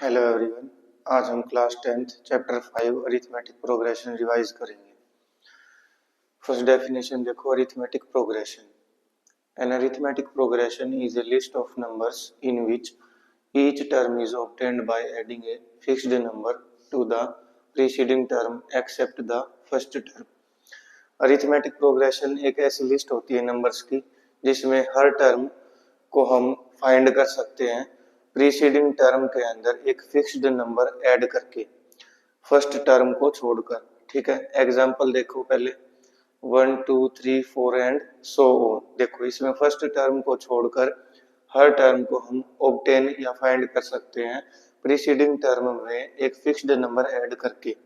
Hello everyone. आज हम class 10th chapter 5 arithmetic progression revise करेंगे। फर्स्ट डेफिनेशन देखो, arithmetic progression. An arithmetic progression is a list of numbers in which each term is obtained by adding a fixed number to the preceding term except the first term. Arithmetic progression एक ऐसी list होती है numbers की जिसमें हर term को हम find कर सकते हैं प्रीसीडिंग टर्म के अंदर एक फिक्स्ड नंबर ऐड करके, फर्स्ट टर्म को छोड़कर। ठीक है, एग्जांपल देखो पहले 1 2 3 4 एंड सो ऑन। देखो इसमें फर्स्ट टर्म को छोड़कर हर टर्म को हम ऑब्टेन या फाइंड कर सकते हैं प्रीसीडिंग टर्म में एक फिक्स्ड नंबर ऐड करके।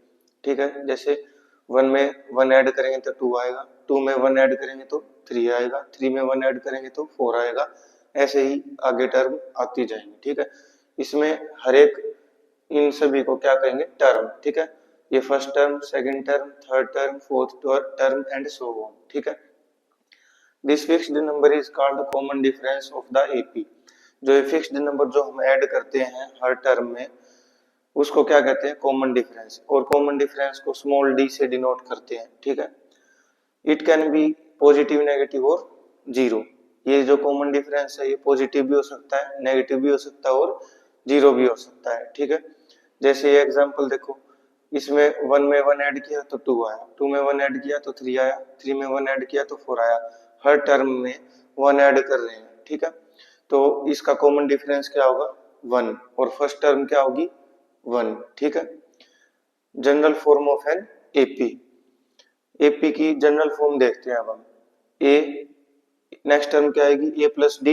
ठीक है, जैसे 1 में 1 ऐड करेंगे तो 2 आएगा, 2 में 1 ऐड करेंगे तो 3 आएगा, 3 में 1 ऐड करेंगे तो 4 आएगा, ऐसे ही आगे टर्म आती जाएंगी। ठीक है, इसमें हर एक इन सभी को क्या कहेंगे, टर्म। ठीक है, ये first term, second term, third term, fourth term and so on. ठीक है, this fixed number is called common difference of the AP. जो ये फिक्स्ड नंबर जो हम ऐड करते हैं हर टर्म में उसको क्या कहते हैं, कॉमन डिफरेंस। और कॉमन डिफरेंस को स्मॉल डी से डिनोट करते हैं। ठीक है, it can be positive, negative और जीरो। ये जो कॉमन डिफरेंस है ये पॉजिटिव भी हो सकता है, नेगेटिव भी हो सकता है और जीरो भी हो सकता है। ठीक है, जैसे ये एग्जांपल देखो, इसमें 1 में 1 ऐड किया तो 2 आया, 2 में 1 ऐड किया तो 3 आया, 3 में 1 ऐड किया तो 4 आया। हर टर्म में 1 ऐड कर रहे हैं। ठीक है, तो इसका कॉमन डिफरेंस क्या होगा, 1, और फर्स्ट टर्म क्या होगी, 1। ठीक है, general form of an AP. AP की जनरल फॉर्म देखते हैं अब हम। ए, नेक्स्ट टर्म क्या आएगी, ए प्लस डी।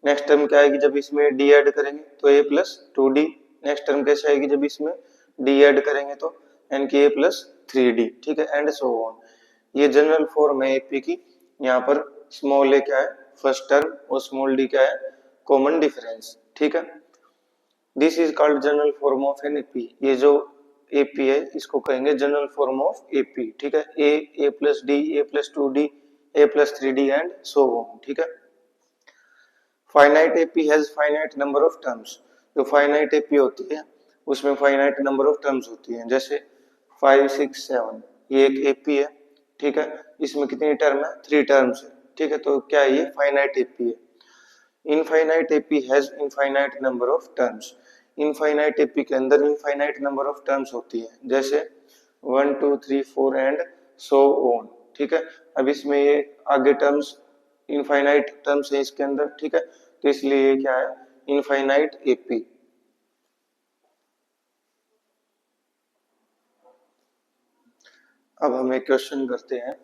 नेक्स्ट टर्म क्या आएगी, जब इसमें डी ऐड करेंगे तो ए प्लस 2d। नेक्स्ट टर्म कैसे आएगी, जब इसमें डी ऐड करेंगे तो यानी कि ए प्लस 3d। ठीक है, एंड सो ऑन। ये जनरल फॉर्म है एपी की। यहाँ पर स्मॉल ए क्या है, फर्स्ट टर्म, और स्मॉल डी क्या है, कॉमन डिफरेंस। ठीक है, this is called general form of an AP. ये जो एपी है इसको कहेंगे जनरल फॉर्म ऑफ एपी। ठीक है, a plus d, a plus 2d, a plus 3d and so on. ठीक है, finite AP has finite number of terms. जो फाइनाइट एपी होती है उसमें फाइनाइट नंबर ऑफ टर्म्स होती हैं, जैसे 5 6 7 ये एक एपी है। ठीक है, इसमें कितनी टर्म है, 3 टर्म्स है। ठीक है, तो क्या है, ये फाइनाइट एपी है। Infinite AP has infinite number of terms. Infinite AP के अंदर इनफाइनाइट नंबर ऑफ टर्म्स होती है, जैसे 1 2 3 4 एंड सो ऑन। ठीक है, अब इसमें ये आगे टर्म्स इनफाइनाइट टर्म्स है इसके अंदर। ठीक है, तो इसलिए ये क्या है, इनफाइनाइट एपी। अब हम एक क्वेश्चन करते हैं,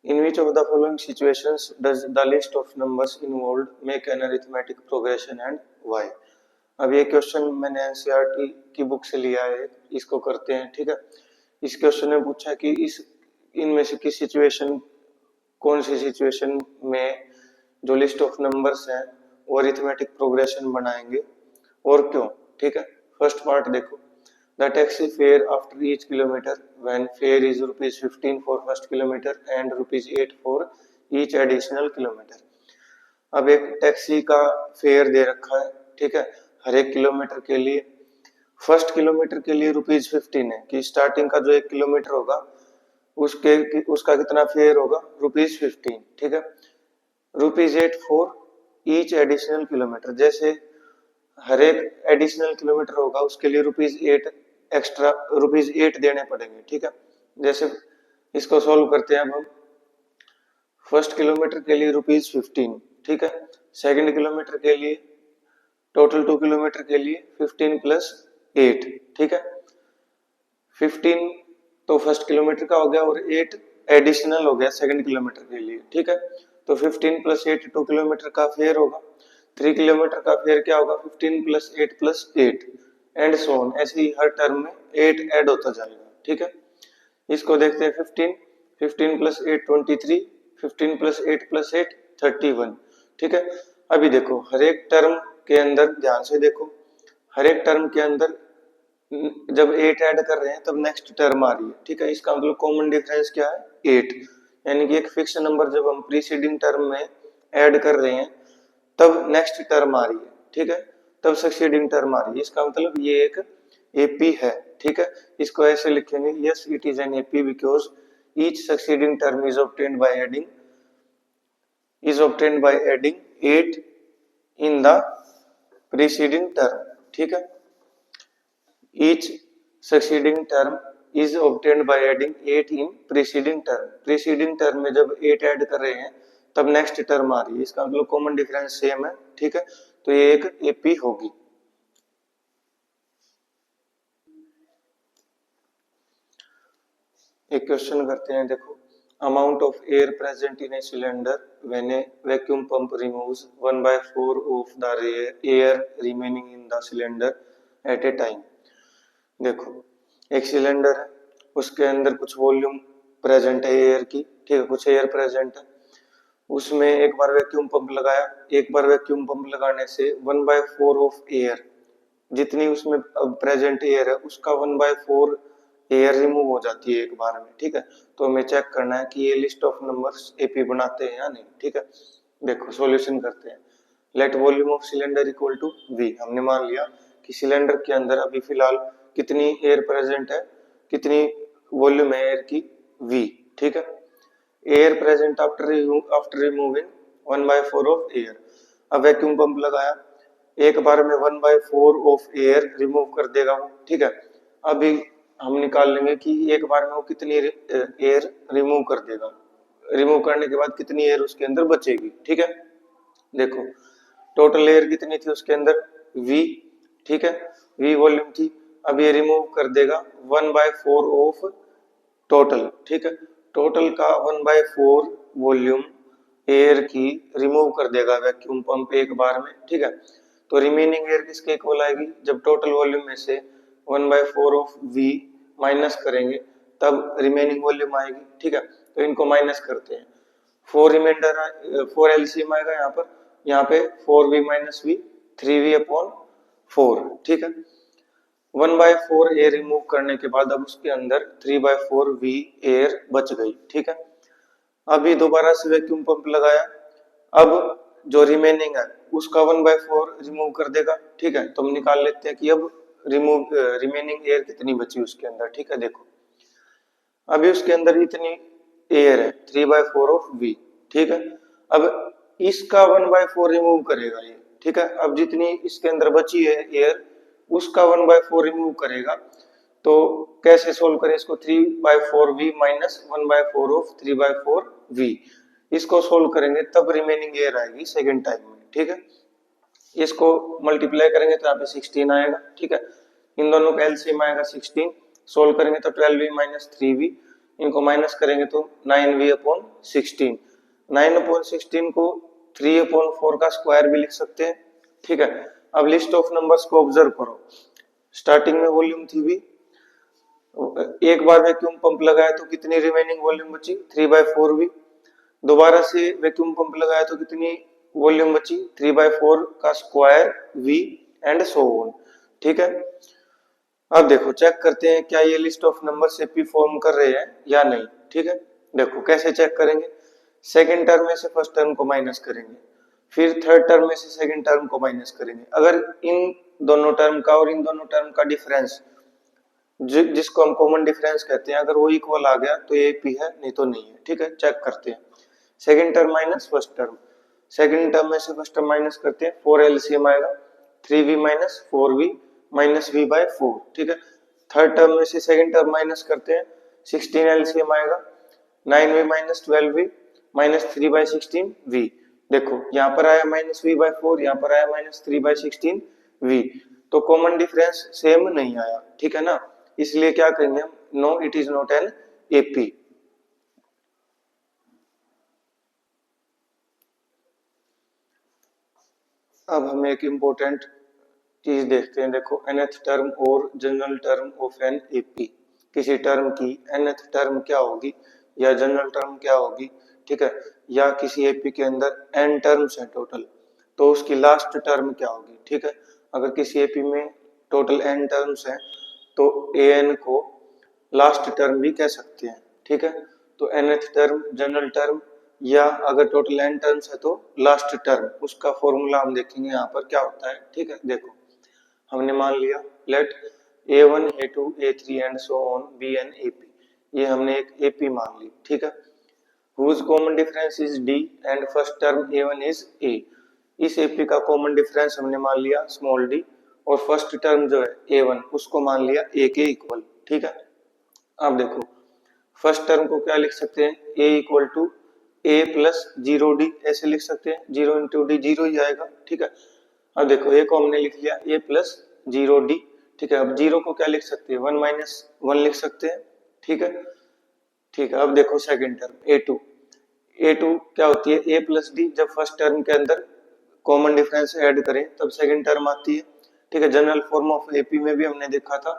in which of the following situations does the list of numbers involved make an arithmetic progression and why. अब ये क्वेश्चन मैंने एनसीईआरटी की बुक से लिया है, इसको करते हैं। ठीक है, इस क्वेश्चन में पूछा कि इस इनमें से किस सिचुएशन, कौन सी सिचुएशन में जो लिस्ट ऑफ नंबर्स हैं वो अरिथमेटिक प्रोग्रेशन बनाएंगे और क्यों। ठीक है, फर्स्ट पार्ट देखो, the taxi fare after each kilometre when fair is ₹15 for first kilometre and ₹8 for each additional kilometre. अब एक टैक्सी का फेयर दे रखा है। ठीक है, हर एक किलोमीटर के लिए। फर्स्ट किलोमीटर के लिए ₹15 है कि स्टार्टिंग का जो 1 किलोमीटर होगा उसका कितना फेयर होगा, ₹15। ठीक है, ₹8 फॉर ईच एडिशनल किलोमीटर। जैसे हर एक एडिशनल किलोमीटर होगा उसके लिए ₹8 एक्स्ट्रा ₹8 देने पड़ेंगे। ठीक है, जैसे इसको सॉल्व करते हैं अब हम। फर्स्ट किलोमीटर के लिए ₹15। ठीक है, सेकंड किलोमीटर के लिए, टोटल 2 किलोमीटर के लिए 15 प्लस 8। ठीक है, 15 तो फर्स्ट किलोमीटर का हो गया और 8 एडिशनल हो गया सेकंड किलोमीटर के लिए। ठीक है, तो 15 प्लस 8 2 किलोमीटर का फेयर होगा। 3 किलोमीटर का फेयर क्या होगा, 15 प्लस 8 एंड सो ऑन। ऐसे ही हर टर्म में 8 ऐड होता जाएगा। ठीक है, इसको देखते हैं 15 प्लस 8 23, 15 प्लस 8 31। ठीक है, अभी देखो हर एक टर्म के अंदर ध्यान से देखो, हर एक टर्म के अंदर जब 8 ऐड कर रहे हैं तब नेक्स्ट टर्म आ रही है। ठीक है, इसका मतलब कॉमन डिफरेंस क्या है, 8। यानी कि एक फिक्स नंबर जब हम प्रीसीडिंग टर्म में ऐड कर रहे हैं तब नेक्स्ट टर्म आ रही है। ठीक है, तब सक्सीडिंग टर्म आ रही है। इसका मतलब ये एक एपी है, ठीक है। इसको ऐसे लिखेंगे, yes it is an AP because each succeeding term is obtained by adding 8 in the preceding term, ठीक है। Each succeeding term is obtained by adding 8 in preceding term. Preceding term में जब 8 ऐड कर रहे हैं तब नेक्स्ट टर्म आ रही है। इसका मतलब कॉमन डिफरेंस सेम है, ठीक है। तो ये एक एपी होगी। एक क्वेश्चन करते हैं, देखो। Amount of air present in a cylinder when A vacuum pump removes 1/4 of the air remaining in the cylinder eight A time. देखो, एक सिलेंडर है, उसके अंदर कुछ वॉल्यूम प्रेजेंट है एयर की, ठीक है, कुछ एयर प्रेजेंट है। उसमें एक बार वैक्यूम पंप लगाया, एक बार वैक्यूम पंप लगाने से 1/4 ऑफ एयर, जितनी उसमें अब प्रेजेंट एयर है उसका 1/4 एयर रिमूव हो जाती है एक बार में, ठीक है। तो हमें चेक करना है कि ये लिस्ट ऑफ नंबर्स एपी बनाते हैं या नहीं, ठीक है। देखो सॉल्यूशन करते हैं। Let volume of cylinder equal to V. हमने मान लिया कि सिलेंडर के अंदर अभी फिलहाल कितनी एयर प्रेजेंट है, कितनी वॉल्यूम है एयर की, वी, ठीक है। Air present after removing 1/4 of air. अब वैक्यूम पंप लगाया, एक बार में 1/4 ऑफ एयर रिमूव कर देगा वो, ठीक है। अभी हम निकाल लेंगे कि एक बार में वो कितनी एयर रिमूव कर देगा, रिमूव करने के बाद कितनी एयर उसके अंदर बचेगी, ठीक है। देखो टोटल एयर कितनी थी उसके अंदर, वी, ठीक है, वी वॉल्यूम थी। अब ये रिमूव कर देगा 1/4 ऑफ टोटल, ठीक है। टोटल का 1/4 वॉल्यूम एयर की रिमूव कर देगा वैक्यूम पंप एक बार में, ठीक है। तो रिमेनिंग एयर किसके इक्वल आएगी, जब टोटल वॉल्यूम में से 1/4 ऑफ वी माइनस करेंगे तब रिमेनिंग वॉल्यूम आएगी, ठीक है। तो इनको माइनस करते हैं, 4 रिमाइंडर 4 एलसीएम आएगा यहाँ पे 4v minus we 3v upon 4, ठीक है। 1/4 एयर रिमूव करने के बाद अब उसके अंदर 3/4 वी एयर बच गई, ठीक है। अभी दोबारा से वैक्यूम पंप लगाया, अब जो रिमेनिंग है उसका 1/4 रिमूव कर देगा, ठीक है। तो हम निकाल लेते हैं कि अब रिमेनिंग एयर कितनी बची उसके अंदर, ठीक है। देखो अभी उसके अंदर इतनी एयर है 3/4 ऑफ वी, ठीक है। अब इसका 1/4 रिमूव करेगा ये, ठीक है। अब जितनी इसके अंदर बची है एयर उसका 1/4 रिमूव करेगा। तो कैसे सोल्व करें इसको, 3/4 वी माइनस 1/4 ऑफ 3/4 वी, इसको सोल्व करेंगे तब रिमेनिंग एयर आएगी सेकेंड टाइम में, ठीक है। इसको मल्टीप्लाई करेंगे तो यहाँ पे 16 आएगा, ठीक है। इन दोनों का एलसीएम आएगा 16, सोल्व करेंगे तो 12v माइनस 3v, इनको माइनस करेंगे तो 9v अपॉन 16। 9/16 को 3/4 का स्क्वायर भी लिख सकते हैं, ठीक है। अब लिस्ट ऑफ नंबर्स को ऑब्जर्व करो। स्टार्टिंग में वॉल्यूम थी v, एक बार वैक्यूम पंप लगाया तो कितनी रिमेनिंग वॉल्यूम बची, 3/4v। दोबारा से वैक्यूम पंप लगाया तो कितनी वॉल्यूम बची, 3/4 का square v and so on, ठीक है। अब देखो चेक करते हैं क्या ये list of numbers AP form कर रहे हैं या नहीं, ठीक है। देखो कैसे चेक करेंगे, सेकंड टर्म में से फर्स्ट टर्म को माइनस करेंगे, फिर थर्ड टर्म में से सेकंड टर्म को माइनस करेंगे। अगर इन दोनों टर्म का और इन दोनों टर्म का डिफरेंस जिसको हम कॉमन डिफरेंस कहते हैं, अगर वो इक्वल आ गया तो ये पी है, नहीं तो नहीं है, ठीक है। चेक करते हैं, second term minus first term, second term में से फर्स्ट टर्म माइनस करते हैं, 4 एलसीएम आएगा 3v minus 4v minus v/4, ठीक है। थर्ड टर्म में से सेकंड टर्म माइनस करते हैं, 16 एलसीएम आएगा 9v minus 12v minus 3/16v। देखो यहाँ पर आया माइनस v/4, यहाँ पर आया माइनस 3/16v, तो कॉमन डिफरेंस सेम नहीं आया, ठीक है ना। इसलिए क्या करेंगे हम, no it is not an AP. अब हम एक इंपॉर्टेंट चीज देखते हैं, देखो nth टर्म और general term of an AP. किसी टर्म की nth टर्म क्या होगी या जनरल टर्म क्या होगी, ठीक है। या किसी एपी के अंदर n टर्म्स है टोटल, तो उसकी लास्ट टर्म क्या होगी, ठीक है। अगर किसी एपी में टोटल n टर्म्स है तो an को लास्ट टर्म भी कह सकते हैं, ठीक है। तो nth टर्म, जनरल टर्म, या अगर टोटल n टर्म्स है तो लास्ट टर्म, उसका फॉर्मूला हम देखेंगे यहाँ पर क्या होता है। ठीक है, देखो हमने मान लिया let a1 a2 a3 and so on be an ap, ये हमने एक ap मान ली। ठीक है, whose common difference is d and first term a1 is a, इस ap का कॉमन डिफरेंस हमने मान लिया स्मॉल d, और फर्स्ट टर्म जो है a1 उसको मान लिया a के इक्वल। ठीक है, अब देखो फर्स्ट टर्म को क्या लिख सकते हैं, a equal to a plus zero d ऐसे लिख सकते हैं, जीरो इंटू डी जीरो ही आएगा। ठीक है, अब देखो ए को हमने लिख लिया ए प्लस जीरो डी। ठीक है, अब जीरो को क्या लिख सकते हैं, वन माइनस वन लिख सकते हैं। ठीक है, ठीक है, अब देखो सेकंड टर्म ए टू क्या होती है, ए प्लस डी, जब फर्स्ट टर्म के अंदर कॉमन डिफरेंस ऐड करें तब सेकंड टर्म आती है। ठीक है, जनरल फॉर्म ऑफ एपी में भी हमने देखा था,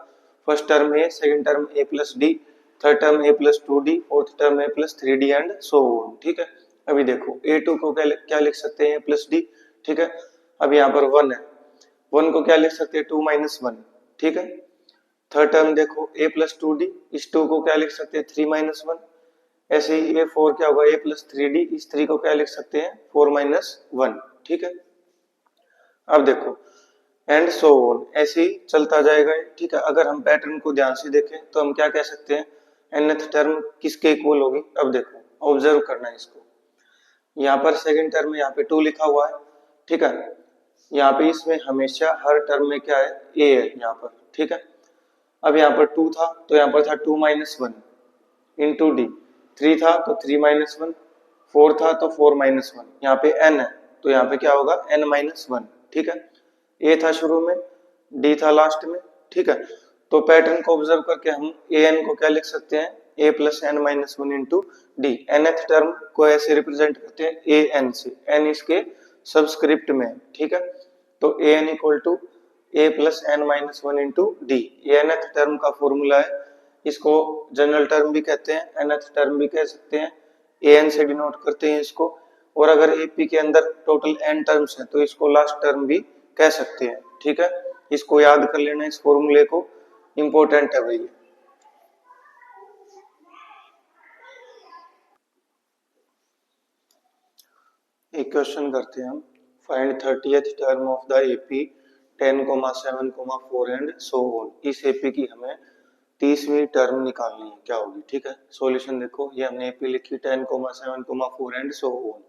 first term A, second term A plus D, third term A plus two D, fourth term A plus three D and so on. ठीक है, अभी देखो ए टू को क्या लिख सकते हैं, ए प्लस डी। ठीक है, अब यहाँ पर वन है, वन को क्या लिख सकते हैं, टू माइनस वन। ठीक है, थर्ड टर्म देखो ए प्लस टू डी, इस टू को क्या लिख सकते हैं, थ्री माइनस वन। ऐसे ही ए फोर क्या होगा, ए प्लस थ्री डी, इस थ्री को क्या लिख सकते हैं, फोर माइनस वन। ठीक है, अब देखो एंड सो ऑन, ऐसे ही चलता जाएगा। ठीक है, अगर हम पैटर्न को ध्यान से देखें तो हम क्या कह सकते हैं, nth टर्म किसके इक्वल होगी। अब देखो ऑब्जर्व करना है इसको, यहाँ पर सेकंड टर्म में यहाँ पे टू लिखा हुआ है। ठीक है, यहाँ पे इसमें हमेशा हर टर्म में क्या है, ए है यहाँ पर। ठीक है, अब यहाँ पर टू था तो यहाँ पर था two minus one into d, three था तो थ्री माइनस वन, फोर था तो फोर माइनस वन, यहाँ पे एन है तो यहाँ पे क्या होगा, एन माइनस वन। ठीक है, ए था शुरू में, डी था लास्ट में। ठीक है, तो पैटर्न को ऑब्जर्व करके हम ए एन को क्या लिख सकते हैं, a plus n minus one into d. Nth term को ऐसे रिप्रेजेंट करते हैं ए एन से, एन इसके सबस्क्रिप्ट में। ठीक है, तो a n equal to a plus n minus one into d, ये एनथ टर्म का फॉर्मूला है। इसको जनरल टर्म भी कहते हैं, एनथ टर्म भी कह सकते हैं, ए एन से डिनोट करते हैं इसको। और अगर एपी के अंदर टोटल एन टर्म्स हैं तो इसको लास्ट टर्म भी कह सकते हैं। ठीक है, इसको याद कर लेना, इस फॉर्मूले को, इंपॉर्टेंट है भाई। एक क्वेश्चन करते हैं हम, find 30th term of the AP 10, 7, 4 and so on. इस एपी की हमें 30वीं टर्म निकालनी है, क्या होगी। ठीक है, सॉल्यूशन देखो, ये हमने एपी लिखी 10, 7, 4 एंड सो ऑन।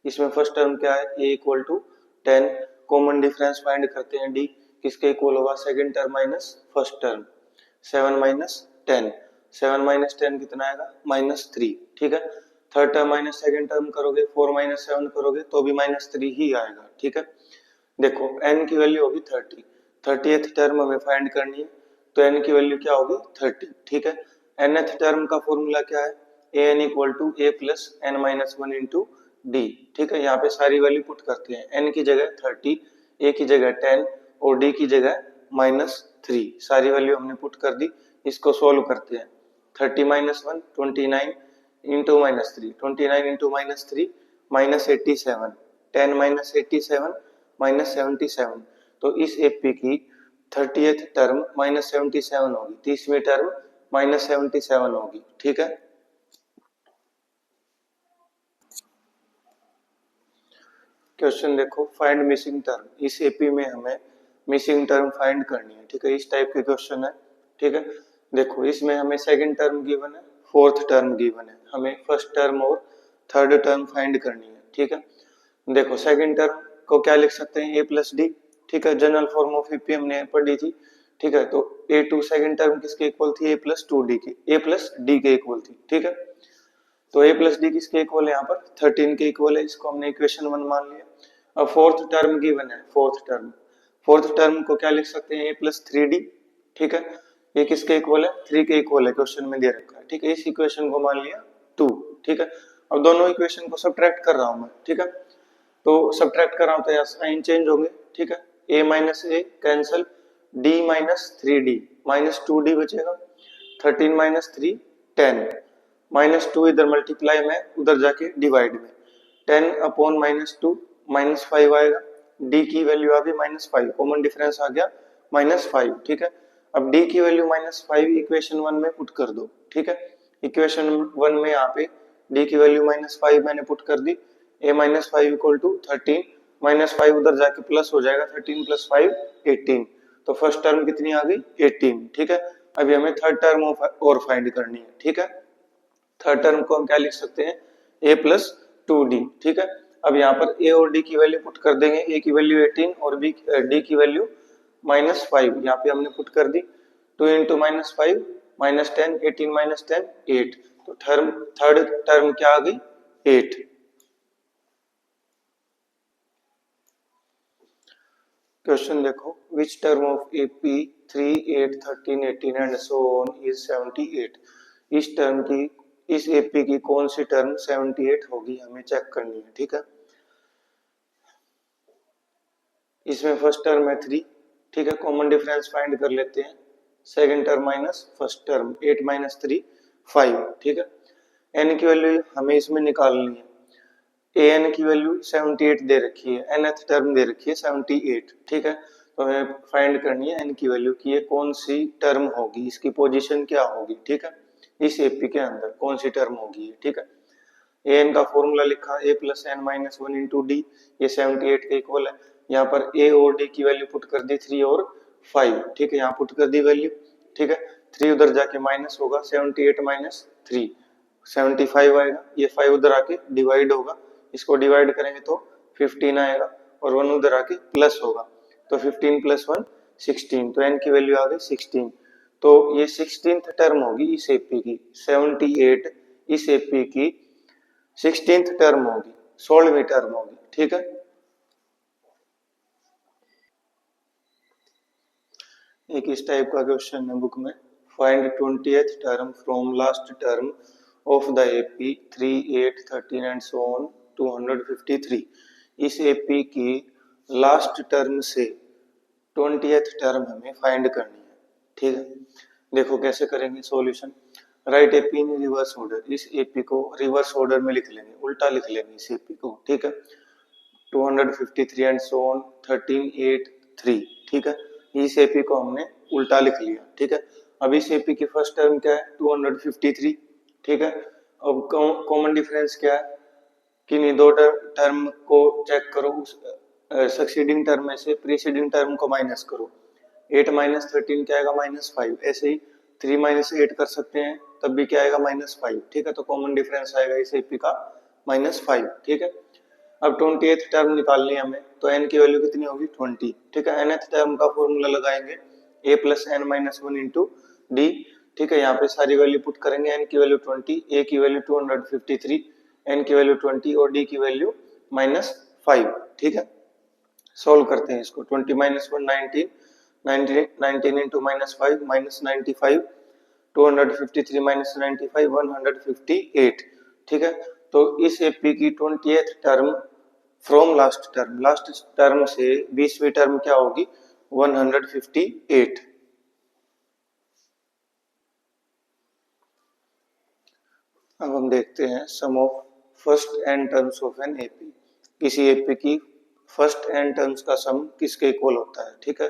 इसमें फर्स्ट टर्म क्या है, a equal to 10, common difference find करते हैं डी, किसके इक्वल होगा, second term minus first term, 7 minus 10, 7 minus 10 कितना आएगा, माइनस 3। ठीक है, third term minus second term करोगे, 4 माइनस 7 करोगे तो भी माइनस 3 ही आएगा। ठीक है, देखो n की वैल्यू होगी 30, 30th टर्म हमें फाइंड करनी है तो n की वैल्यू क्या होगी, 30। ठीक है, nth टर्म का फॉर्मूला क्या है, a n equal to a plus n minus one into d. ठीक है, यहाँ पे सारी वैल्यू पुट करते हैं, n की जगह 30, a की जगह 10 और d की जगह माइनस 3, सारी वैल्यू हमने पुट कर दी। इसको सोल्व करते हैं, 30 minus one 29 into minus three, 29 into minus three minus 87, 10 minus 87 minus 77। तो इस एपी की 30th टर्म माइनस 77 होगी, 30वीं टर्म माइनस 77 होगी। ठीक है, क्वेश्चन देखो, फाइंड मिसिंग टर्म। इस एपी में हमें मिसिंग टर्म फाइंड करनी है। ठीक है, इस टाइप के क्वेश्चन है। ठीक है, देखो इसमें हमें सेकंड टर्म गिवन है, फोर्थ टर्म गिवन है, हमें फर्स्ट टर्म और थर्ड टर्म फाइंड करनी है। ठीक है, देखो सेकंड टर्म को क्या लिख सकते हैं, ए प्लस डी। ठीक है, जनरल फॉर्म ऑफ एपी हमने पढ़ी थी। ठीक है, तो ए टू सेकंड टर्म किसके इक्वल थी, ए प्लस टू डी की, ए प्लस डी के इक्वल थी। ठीक है, तो ए प्लस डी किसके इक्वल है, यहाँ पर 13 के इक्वल है, इसको हमने इक्वेशन 1 मान लिया। अब फोर्थ टर्म गिवन है, फोर्थ टर्म को क्या लिख सकते हैं, ए प्लस थ्री डी। ठीक है, ये किसके इक्वल है, 3 के इक्वल है, क्वेश्चन में दे रखा है। ठीक है, इस इक्वेशन को मान लिया 2। ठीक है, अब दोनों इक्वेशन को सब्ट्रैक्ट कर रहा हूं मैं। ठीक है, तो सब्ट्रैक्ट कर रहा हूं तो यहाँ साइन चेंज होंगे। ठीक है, a minus A cancel, d minus three D minus two D बचेगा, 13 माइनस थ्री 10, माइनस टू इधर मल्टीप्लाई में, उधर जाके डिवाइड में, 10 अपॉन माइनस टू माइनस 5 आएगा, d की वैल्यू आ गई माइनस 5, कॉमन डिफरेंस आ गया माइनस 5। ठीक है, अब d की वैल्यू माइनस 5 इक्वेशन 1 में पुट कर दो। ठीक है, इक्वेशन 1 में यहाँ पे डी की वैल्यू -5 मैंने पुट कर दी, a -5 इक्वल टू 13, -5 उधर जाके प्लस हो जाएगा, 13 + 5 18, तो फर्स्ट टर्म कितनी आ गई 18, ठीक है। अभी हमें थर्ड टर्म और फाइंड करनी है, ठीक है। थर्ड टर्म को हम क्या लिख सकते हैं, a + 2d, ठीक है। अब यहाँ पर a और d की वैल्यू पुट कर देंगे, a की वैल्यू 18 और d की वैल्यू -5, यहाँ पे हमने पुट कर दी, 2 × -5 -10, 18 - 10 8, तो थर्ड टर्म क्या आ गई 8। क्वेश्चन देखो, which term of AP 3, 8, 13, 18 and so on is 78। इस टर्म की, इस AP की कौन सी टर्म 78 होगी, हमें चेक करनी है, ठीक है। इसमें फर्स्ट टर्म है 3, ठीक है, कॉमन डिफरेंस फाइंड कर लेते हैं, second term minus first term, 8 - 3 5, ठीक है। n की वैल्यू हमें इसमें निकालनी है, an की वैल्यू 78 दे रखी है, nth टर्म दे रखी है 78, ठीक है। तो हमें फाइंड करनी है n की वैल्यू की ये कौन सी टर्म होगी, इसकी पोजीशन क्या होगी, ठीक है, इस AP के अंदर कौन सी टर्म होगी, ठीक है। an का फॉर्मूला लिखा a + n - 1 × d, ये 78 के इक्वल है। यहाँ पर a और d की वैल्यू पुट कर दी 3 और 5, ठीक है, यहाँ पुट कर दी वैल्यू, ठीक है। 3 उधर जाके माइनस होगा, 78 - 3 75 आएगा, ये 5 उधर आके डिवाइड होगा, इसको डिवाइड करेंगे तो 15 आएगा, और 1 उधर आके प्लस होगा, तो 15 + 1 16, तो n की वैल्यू आ गई 16। तो ये 16th टर्म होगी इस AP की, 78 इस AP की 16th टर्म होगी, 16वीं टर्म होगी, ठीक है। एक इस टाइप का क्वेश्चन है बुक में, find 20th term from last term of the AP 3, 8, 13 and so on 253। इस AP की लास्ट टर्म से 20th टर्म हमें फाइंड करनी है, ठीक है। देखो कैसे करेंगे सॉल्यूशन, राइट AP इन रिवर्स ऑर्डर, इस AP को रिवर्स ऑर्डर में लिख लेंगे, उल्टा लिख लेंगे इस AP को, ठीक है। 253 एंड सो ऑन 13, 8, 3, ठीक है। इस AP को हमने उल्टा लिख लिया, ठीक है। अब इस AP की फर्स्ट टर्म क्या है 253, ठीक है। अब कॉमन डिफरेंस क्या है, किन्हीं दो टर्म को चेक करो, उस सक्सीडिंग टर्म में से प्रीसीडिंग टर्म को माइनस करो, 8 - 13 क्या आएगा -5, ऐसे ही 3 - 8 कर सकते हैं, तब भी क्या आएगा -5, ठीक है। तो कॉमन डिफरेंस आएगा इस AP का -5, ठीक है। अब 20th टर्म निकालनी है हमें, तो n की वैल्यू कितनी होगी 20, ठीक है। nth टर्म का फॉर्मूला लगाएंगे a + n - 1 × d, ठीक है। यहाँ पे सारी वैल्यू पुट करेंगे, n की वैल्यू 20, a की वैल्यू 253, n की वैल्यू 20 और d की वैल्यू -5, ठीक है। सोल्व करते हैं इसको, 20 - 1 19, 19 × -5 -95, 253 - 95 158, ठीक है। तो इस AP की 20th term from last term से 20वीं टर्म क्या होगी 158। अब हम देखते हैं sum of first n terms of an AP, किसी AP की फर्स्ट n टर्म्स का सम किसके इक्वल होता है, ठीक है।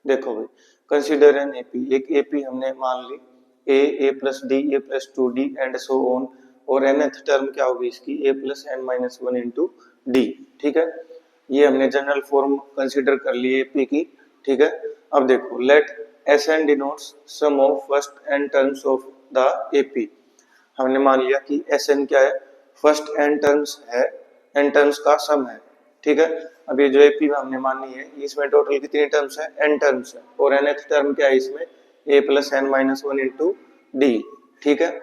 देखो भाई, कंसीडर एन AP, एक AP हमने मान ली a + d, a + 2d and so on, और nth टर्म क्या होगी इसकी a + n - 1 × d, ठीक है। ये हमने जनरल फॉर्म कंसीडर कर ली AP की, ठीक है। अब देखो, let Sn denotes sum of first n terms of the AP। हमने मान लिया कि Sn क्या है, फर्स्ट n टर्म्स है, n टर्म्स का सम है, ठीक है। अब ये जो AP में हमने मानी है, इसमें टोटल कितनी टर्म्स है n टर्म्स है, और nth टर्म क्या है इसमें a + n - 1 × d, ठीक है।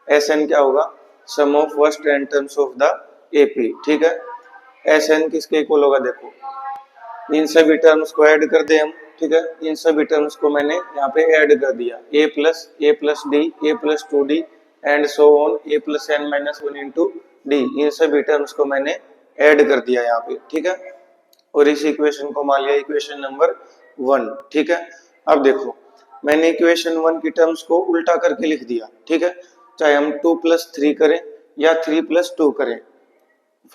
Sn क्या होगा, sum of first n terms of the AP, ठीक है। Sn किसके इक्वल होगा, देखो इन सभी टर्म्स को ऐड कर दे हम, ठीक है। इन सभी टर्म्स को मैंने यहाँ पे ऐड कर दिया, a + d, a + 2d and so on, a + n - 1 × d, इन सभी टर्म्स को मैंने ऐड कर दिया यहाँ पे, ठीक है। और इस इक्वेशन को मान लिया इक्वेशन नंबर 1, ठीक है। अब देखो, मैंने इक्वेशन 1 की टर्म्स को उल्टा करके लिख दिया, ठीक है। चाहे हम 2 + 3 करें या 3 + 2 करें,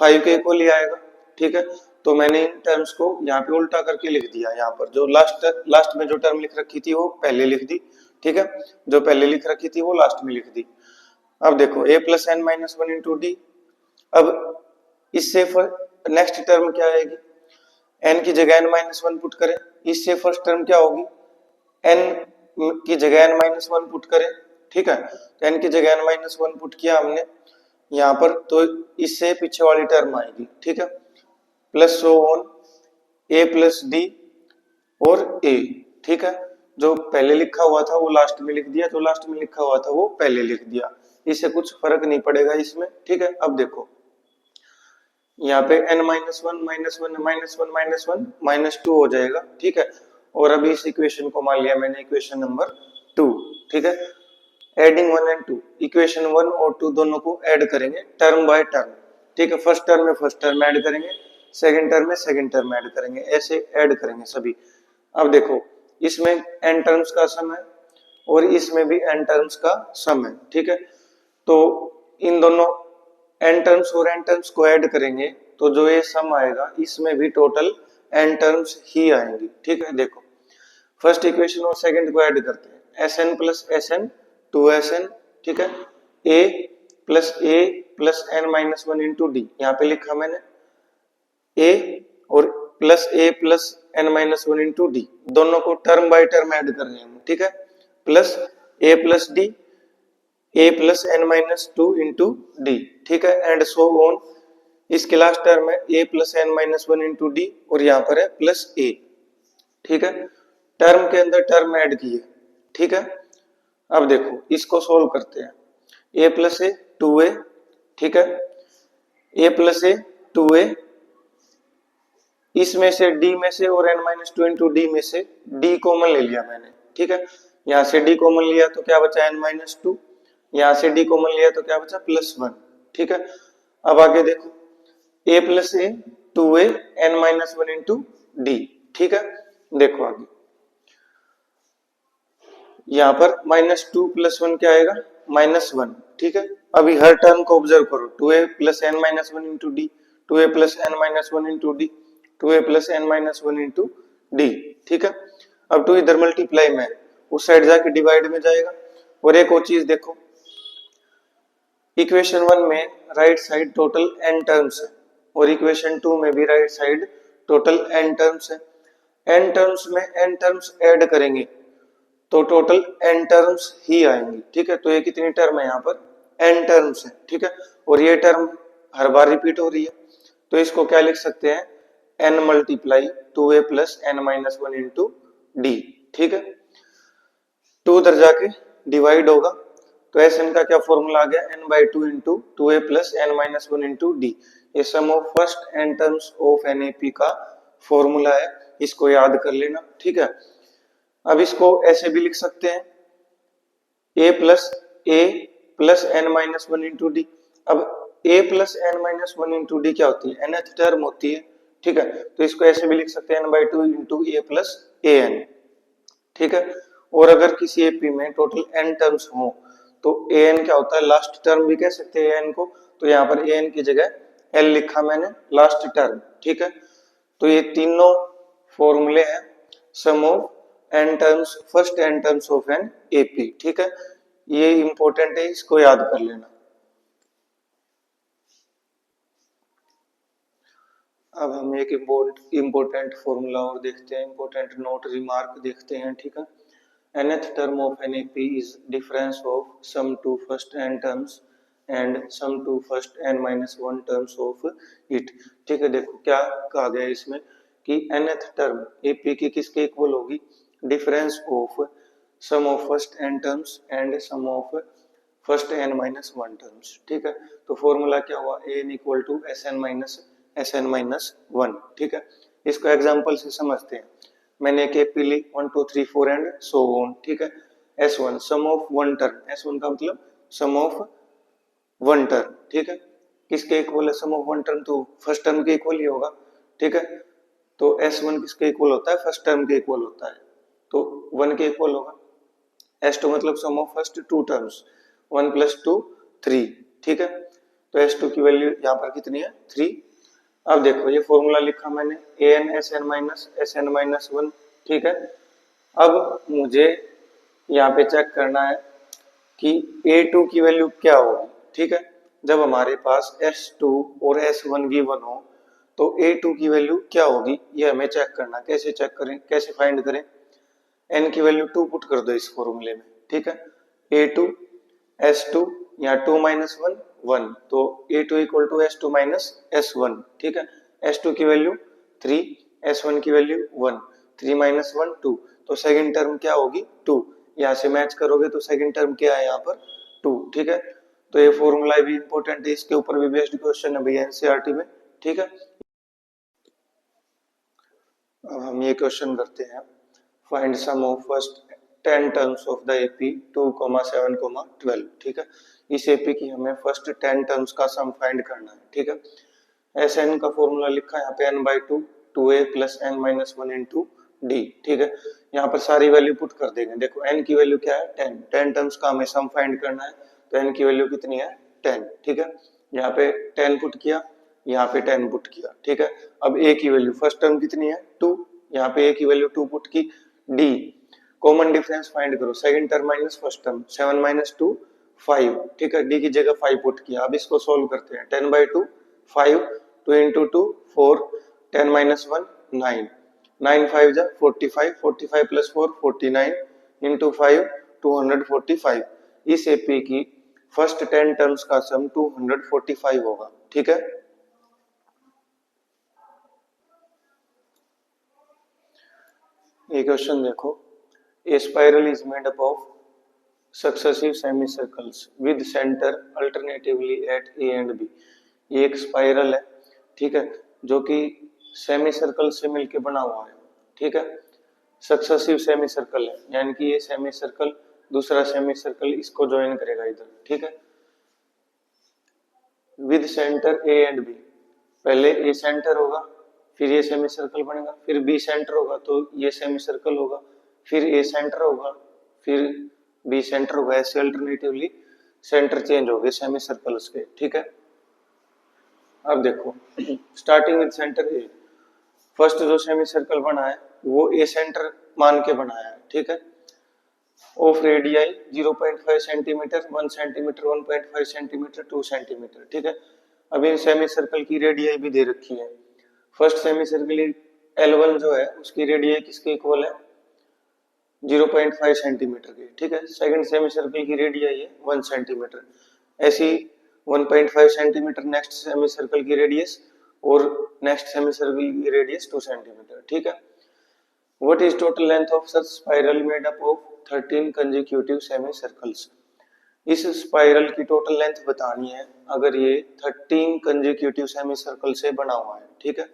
5 के इक्वल ही आएगा, ठीक है। तो मैंने इन टर्म्स को यहाँ पे उल्टा करके लिख दिया, यहाँ पर जो लास्ट में जो टर्म लिख रखी थी वो पहले लिख दी, ठीक है। जो पहले लिख रखी थी वो लास्ट में लिख दी। अब देखो a plus n minus one into d. अब इससे नेक्स्ट टर्म क्या आएगी, n की जगह n माइनस वन पुट करें, इससे फर्स्ट टर्म क्या होगी, n की जगह n माइनस वन पुट करें, ठीक है। तो n की जगह n माइनस वन पुट किया हमने यहाँ पर, तो इससे पीछे वाली टर्म आएगी, ठीक है। Plus so on a plus D और a, ठीक है। जो पहले लिखा हुआ था वो लास्ट में लिख दिया, जो लास्ट में लिखा हुआ था वो पहले लिख दिया, इससे कुछ फर्क नहीं पड़ेगा इसमें, ठीक है। अब देखो यहाँ पे n minus one minus one minus one minus one minus two हो जाएगा, ठीक है। और अभी इस इक्वेशन को मान लिया मैंने इक्वेशन नंबर 2, ठीक है। एडिंग 1 एंड 2, इक्वेशन 1 और 2 दोनों को ऐड करेंगे टर्म बाय टर्म, ठीक है। फर्स्ट टर्म में फर्स्ट टर्म ऐड करेंगे, सेकंड टर्म में सेकंड टर्म ऐड करेंगे, ऐसे ऐड करेंगे सभी। अब देखो इसमें n टर्म्स का सम है और इसमें भी n टर्म्स का सम है, ठीक है। तो इन दोनों n टर्म्स और n टर्म्स को ऐड करेंगे तो जो ये सम आएगा इसमें भी टोटल n टर्म्स ही आएंगी, ठीक है। देखो फर्स्ट इक्वेशन और सेकंड को ऐड करते हैं, Sn प्लस Sn 2Sn, ठीक है। a plus n minus one into D, यहाँ पे लिखा मैंने a और plus a plus n minus one into D, दोनों को टर्म बाय टर्म ऐड कर रहे हैं, ठीक है। Plus a plus d a plus n minus two into d, ठीक है। एंड सो ऑन, इसके लास्ट टर्म है a plus n minus one into d और यहाँ पर है प्लस a, ठीक है। टर्म के अंदर टर्म ऐड किए, ठीक है। अब देखो इसको सोल्व करते हैं, a प्लस ए 2a, ठीक है। a प्लस ए 2a, इसमें से d में से और n minus two into D में से d कॉमन ले लिया मैंने, ठीक है। यहाँ से d कॉमन लिया तो क्या बचा n माइनस टू, यहाँ से d कॉमन लिया तो क्या बचा प्लस वन, ठीक है। अब आगे देखो a plus A 2a n minus one into d, ठीक है। देखो आगे यहाँ पर माइनस टू प्लस वन क्या आएगा माइनस वन, ठीक है। अभी हर टर्म को ऑब्जर्व करो, 2a plus n minus one into d, 2a plus n minus one into d, 2a plus n minus one into d, ठीक है। अब 2 इधर मल्टीप्लाई में उस साइड जाके डिवाइड में जाएगा। और एक और चीज देखो, इक्वेशन 1 में right side total n terms है और इक्वेशन 2 में भी right side total n terms है। n टर्म्स में n टर्म्स ऐड करेंगे तो टोटल n टर्म्स ही आएंगी, ठीक है। तो ये कितनी टर्म है यहाँ पर n टर्म्स है, ठीक है। और ये टर्म हर बार रिपीट हो रही है तो इसको क्या लिख सकते हैं n multiply 2a plus n minus one into d, ठीक है। 2 उधर जाके डिवाइड होगा तो Sn का क्या फॉर्मूला आ गया n by two into two a plus n minus one into d, ये sum of first n terms of NAP का फॉर्मूला है, इसको याद कर लेना, ठीक है। अब इसको ऐसे भी लिख सकते हैं a plus n minus one into d. अब a plus n minus one into d क्या होती है nth टर्म होती है, ठीक है। तो इसको ऐसे भी लिख सकते हैं n by two into a plus a n, ठीक है। और अगर किसी एपी में टोटल n टर्म्स हो तो an क्या होता है लास्ट टर्म भी कह सकते हैं an को, तो यहाँ पर an की जगह l लिखा मैंने लास्ट टर्म, ठीक है। तो ये तीनों फॉर्मूले हैं sum of n terms, first n terms of an AP, ठीक है। ये इंपॉर्टेंट है, इसको याद कर लेना। अब हम एक इम्पोर्टेंट फॉर्मूला और देखते हैं, इम्पोर्टेंट नोट रिमार्क देखते हैं, ठीक है। nth term of NAP is difference of sum to first n terms and sum to first n minus one terms of it, ठीक है। देखो क्या कहा गया इसमें कि nth term AP की किसके इक्वल होगी, difference of sum of first n terms and sum of first n minus one terms, ठीक है। तो फॉर्मूला क्या हुआ an equal to sn minus one, ठीक है। इसको एग्जांपल से समझते हैं। मैंने एक एपी ली 1 2 3 4 एंड सो ऑन, ठीक है। S1 some of one term, S1 का मतलब सम ऑफ वन टर्म, ठीक है। किसके इक्वल है सम ऑफ वन टर्म, तो फर्स्ट टर्म के इक्वल ही होगा, ठीक है। तो S1 किसके इक्वल होता है फर्स्ट टर्म के इक्वल होता है, तो 1 के इक्वल होगा। S2 मतलब sum of first two terms, 1 प्लस 2 3, ठीक है। तो S2 की वैल्यू यहाँ पर कितनी है 3। अब देखो ये फॉर्मूला लिखा मैंने an sn माइनस वन, ठीक है। अब मुझे यहाँ पे चेक करना है कि A2 की वैल्यू क्या होगी, ठीक है। जब हमारे पास S2 और S1 गिवन हो तो A2 की वैल्यू क्या होगी ये हमें चेक करना। कैसे चेक करें, कैसे फाइंड करें? n की वैल्यू 2 पुट कर दो इस फॉर्मूले में, ठीक है। A2 S2 या 2 माइनस 1 1, तो A2 equal to S2 minus S1, ठीक है। S2 की वैल्यू 3, S1 की वैल्यू 1, 3 माइनस 1 2, तो सेकंड टर्म क्या होगी 2। यहाँ से मैच करोगे तो सेकंड टर्म क्या है यहाँ पर 2, ठीक है। तो ये फॉर्मूला भी इंपॉर्टेंट है, इसके ऊपर भी बेस्ड क्वेश्चन है भैया एनसीईआरटी में, ठीक है। अब हम ये क्वेश्चन करते हैं, find sum of first 10 terms of the AP 2, 7, 12, ठीक है। इस एपी की हमें फर्स्ट 10 टर्म्स का सम फाइंड करना है, ठीक है। एस एन का फॉर्मूला लिखा है यहाँ पे n/2 2a plus n minus 1 into d, ठीक है। यहाँ पर सारी वैल्यू पुट कर देंगे। देखो n की वैल्यू क्या है 10, 10 टर्म्स का हमें सम फाइंड करना है, तो n की वैल्यू कितनी है 10, ठीक है। यहाँ पे 10 पुट किया, यहाँ पे 10 पुट किया, ठीक है। अब a की वैल्यू फर्स्ट टर्म कितनी है 2, यहाँ पे a की वैल्यू 2 पुट की। d कॉमन डिफरेंस फाइंड करो, second term minus first term, 7 minus 2 5, ठीक है। d की जगह 5 पुट किया। अब इसको सोल्व करते हैं, 10/2 5, 2 इंटू 2 4, 10 माइनस 1 9, 9 5 जा 45, 45 प्लस 4 49 इंटू 5 245। इस एपी की फर्स्ट 10 टर्म्स का सम 245 होगा, ठीक है। ये क्वेश्चन देखो, a spiral is made up of successive semicircles with centre alternatively at A and B. ये एक स्पाइरल है, ठीक है, जो कि सेमी सर्कल से मिलके बना हुआ है, ठीक है। सक्सेसिव सेमी सर्कल है, यानी कि ये सेमी सर्कल दूसरा सेमी सर्कल इसको ज्वाइन करेगा इधर, ठीक है। With centre A and B, पहले ए सेंटर होगा, फिर ये सेमी सर्कल बनेगा, फिर बी सेंटर होगा तो ये सेमी सर्कल होगा, फिर ए सेंटर होगा, फिर बी सेंटर होगा, ऐसे अल्टरनेटिवली सेंटर चेंज हो गए सेमी सर्कल्स के, ठीक है। अब देखो, starting with centre A, first जो सेमी सर्कल बना है वो ए सेंटर मान के बनाया है, ठीक है। Of radii 0.5 centimetre, 1 centimetre, 1.5 centimetre, 2 centimetre, ठीक है। अब इन सेमी सर्कल की रेडियाई भी दे रखी है। फर्स्ट सेमी सर्कल L1 जो है उसकी रेडियाई किसके इक्वल है 0.5 सेंटीमीटर की, ठीक है। सेकंड सेमी सर्कल की रेडियाई है 1 सेंटीमीटर, ऐसी 1.5 सेंटीमीटर नेक्स्ट सेमी सर्कल की रेडियस, और नेक्स्ट सेमी सर्कल की रेडियस 2 सेंटीमीटर, ठीक है। What is total length of such spiral made up of 13 consecutive semicircles? इस स्पाइरल की टोटल लेंथ बतानी है अगर ये 13 कंजिक्यूटिव सेमीसर्कल से बना हुआ है, ठीक है।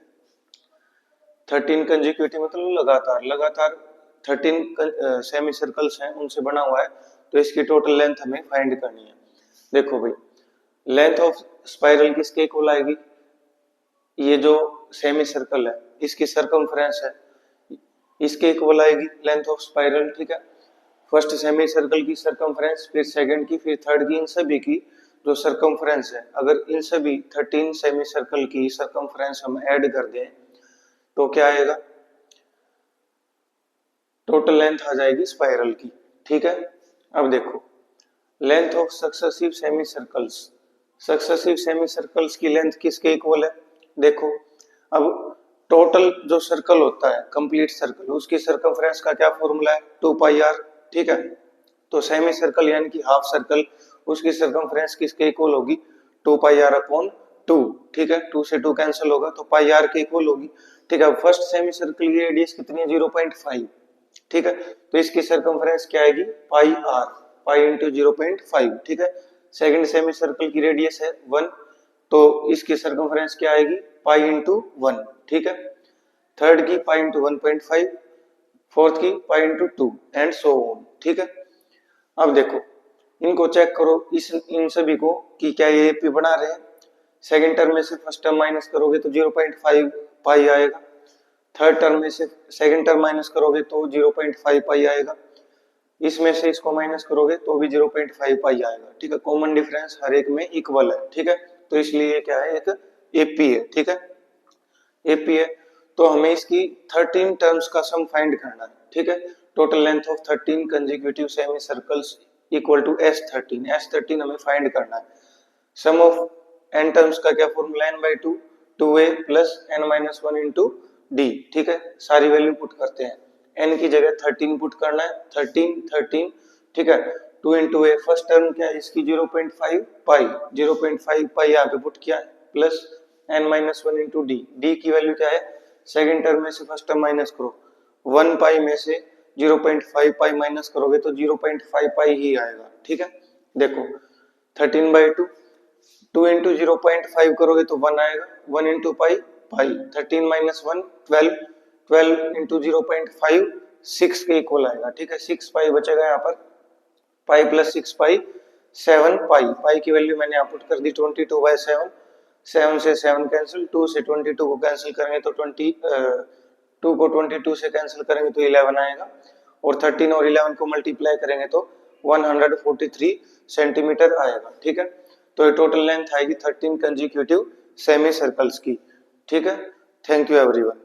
13 कंजिक्यूटिव मतलब लगातार लगातार 13 सेमीसर्कल्स हैं उनसे बना हुआ है, तो इसकी टोटल लेंथ हमें फाइंड करनी है। देखो भाई, लेंथ ऑफ स्पाइरल किसके इक्वल आएगी, ये जो सेमी सर्कल है इसकी सरकमफ्रेंस है, इसके इक्वल आएगी लेंथ ऑफ स्पाइरल, ठीक है। फर्स्ट सेमी सर्कल की सरकमफ्रेंस, फिर सेकंड की, फिर थर्ड की, इन सभी की जो सरकमफ्रेंस है, अगर इन सभी 13 सेमी सर्कल की सरकमफ्रेंस हम ऐड कर दें तो क्या आएगा, टोटल लेंथ आ जाएगी स्पाइरल की, ठीक है। अब देखो, length of successive semi circles, successive semi circles की लेंथ किसके इक्वल है, देखो। अब टोटल जो सर्कल होता है कंप्लीट सर्कल, उसकी सर्कमफ्रेंस का क्या फॉर्मूला है 2πr, ठीक है। तो सेमी सर्कल यानी कि हाफ सर्कल, उसकी सर्कमफ्रेंस किसके इक्वल होगी 2πr/2, ठीक है। 2 से 2 कैंसिल होगा तो πr के इक्वल होगी, ठीक है। फर्स्ट सेमी सर्कल की रेडियस कितनी है 0.5, ठीक है, तो इसकी सरकमफ्रेंस क्या आएगी पाई आर, पाई इंटू 0.5, ठीक है। सेकंड सेमी सर्कल की रेडियस है 1, तो इसकी सरकमफ्रेंस क्या आएगी पाई इंटू 1, ठीक है। थर्ड की पाई इंटू 1.5, फोर्थ की pi into 2 and so on, ठीक है। अब देखो, इनको चेक करो इस इन सभी को कि क्या ये पी बना रहे हैं। सेकंड टर्म में से फर्स्ट टर्म माइनस करोगे तो 0.5 पाई आएगा, थर्ड टर्म में से सेकंड टर्म माइनस करोगे तो 0.5 पाई आएगा, इसमें से इसको माइनस करोगे तो भी 0.5 पाई आएगा, ठीक है। कॉमन डिफरेंस हर एक में इक्वल है, ठीक है। तो इसलिए क्या है एक एपी है, ठीक है, एपी है। तो हमें इसकी 13 टर्म्स का सम फाइंड करना है, ठीक है। Total length of 13 consecutive semi circles equal to S13 हमें फाइंड करना है। सम ऑफ n टर्म्स का क्या formula n/2 2a plus n-1 into d. ठीक है, सारी वैल्यू पुट करते हैं। n की जगह 13 पुट करना है, 13 ठीक है। 2 इंटू ए, फर्स्ट टर्म क्या है इसकी 0.5 पाई, 0.5 पाई यहाँ पे पुट किया है, plus n-1 into D. D की वैल्यू क्या है, सेकेंड टर्म में से फर्स्ट टर्म माइनस करो, 1 पाई में से 0.5 पाई माइनस करोगे तो 0.5 पाई ही आएगा। ठीक है, देखो 13/2, 2 इंटू 0.5 करोगे तो 1 आएगा, 1 इंटू पाई, 13 माइनस 1 12, 12 इंटू 0.5 6 के इक्वल आएगा। ठीक है, 6 पाई बचेगा यहाँ पर, पाई प्लस 6 पाई 7 पाई। पाई की वैल्यू मैंने यहाँ पुट कर दी 22/7, 7 से 7 कैंसिल, 2 से 22 को कैंसिल करेंगे तो 2 को 22 से कैंसिल करेंगे तो 11 आएगा, और 13 और 11 को मल्टीप्लाई करेंगे तो 143 सेंटीमीटर आएगा। ठीक है, तो ये टोटल लेंथ आएगी 13 कंसेक्यूटिव सेमी सर्कल्स की। ठीक है, थैंक यू एवरीवन।